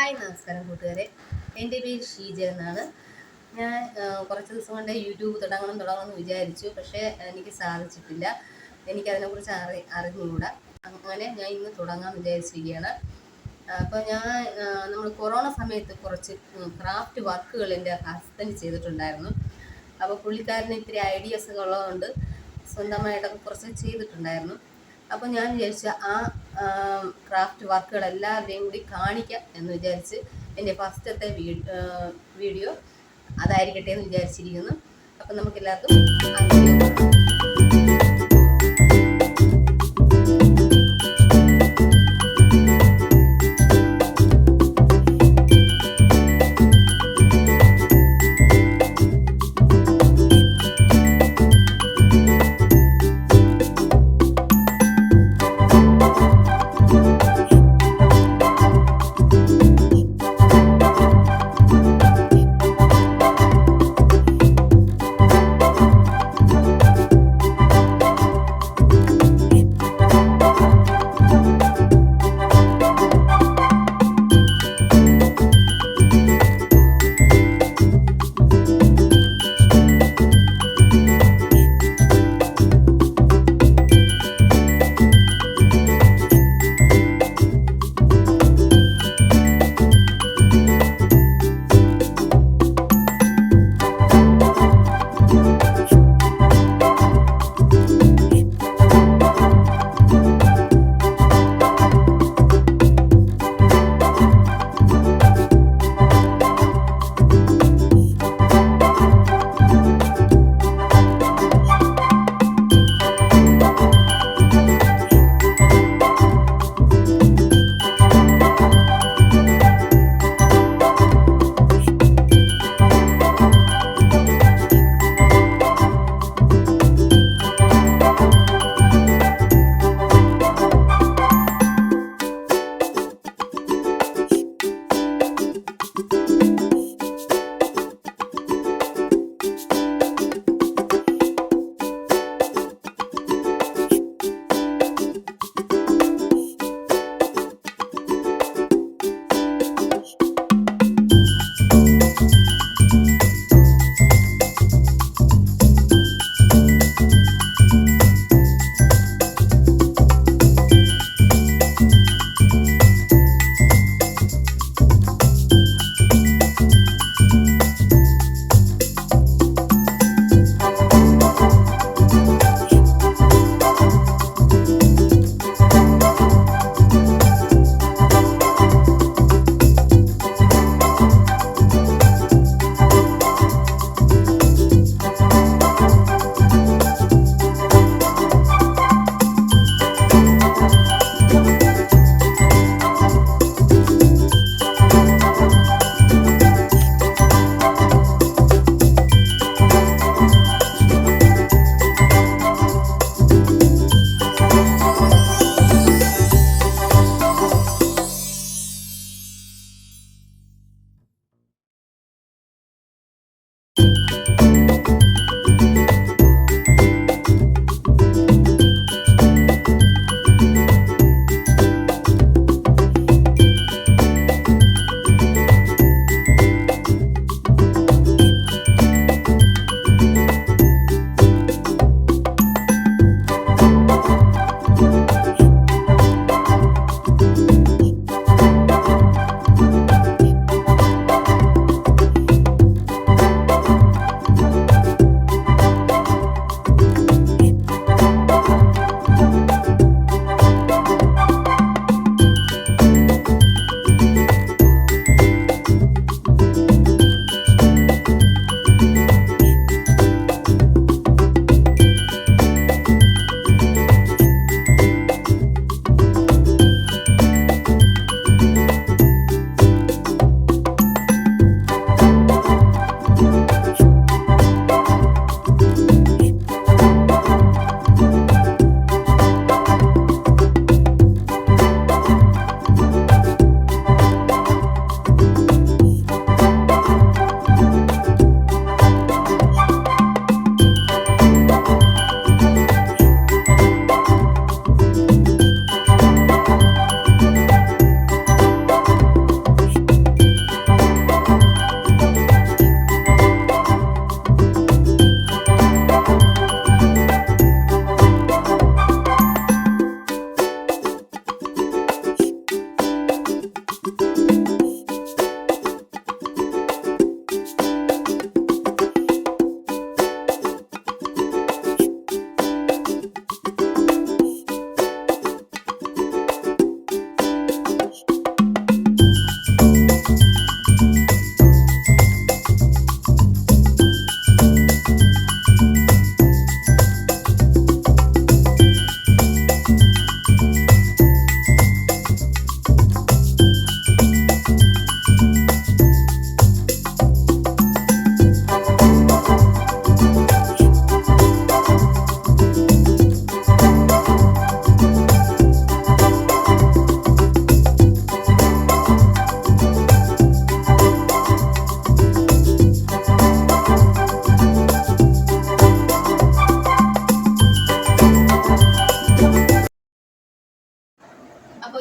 Hi നമസ്കാരം കൂട്ടുകാരെ, എൻ്റെ പേര് ഷീജ എന്നാണ്. ഞാൻ കുറച്ച് ദിവസം കൊണ്ട് യൂട്യൂബ് തുടങ്ങണമെന്ന് വിചാരിച്ചു. പക്ഷേ എനിക്ക് സാധിച്ചിട്ടില്ല. എനിക്കതിനെക്കുറിച്ച് അറിഞ്ഞുകൂടാ. അങ്ങനെ ഞാൻ ഇന്ന് തുടങ്ങാമെന്ന് വിചാരിച്ചിരിക്കുകയാണ്. അപ്പോൾ നമ്മൾ കൊറോണ സമയത്ത് കുറച്ച് ക്രാഫ്റ്റ് വർക്കുകൾ എൻ്റെ ഹസ്ബൻഡ് ചെയ്തിട്ടുണ്ടായിരുന്നു. അപ്പോൾ പുള്ളിക്കാരന് ഇത്തിരി ഐഡിയാസ് ഉള്ളതുകൊണ്ട് സ്വന്തമായിട്ടൊക്കെ കുറച്ച് ചെയ്തിട്ടുണ്ടായിരുന്നു. അപ്പോൾ ഞാൻ വിചാരിച്ച ക്രാഫ്റ്റ് വർക്കുകൾ എല്ലാവരെയും കൂടി കാണിക്കാം എന്ന് വിചാരിച്ച് എൻ്റെ ഫസ്റ്റത്തെ വീഡിയോ അതായിരിക്കട്ടെ എന്ന് വിചാരിച്ചിരിക്കുന്നു. അപ്പം നമുക്കെല്ലാവർക്കും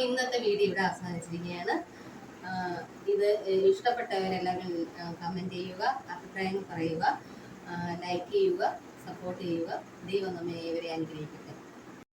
ഇന്നത്തെ വീഡിയോ ഇവിടെ അവസാനിച്ചിരിക്കുകയാണ്. ഇത് ഇഷ്ടപ്പെട്ടവരെല്ലാവരും കമൻറ്റ് ചെയ്യുക, അഭിപ്രായങ്ങൾ പറയുക, ലൈക്ക് ചെയ്യുക, സപ്പോർട്ട് ചെയ്യുക. ദൈവം നമ്മെ ഏവരെ അനുഗ്രഹിക്കട്ടെ.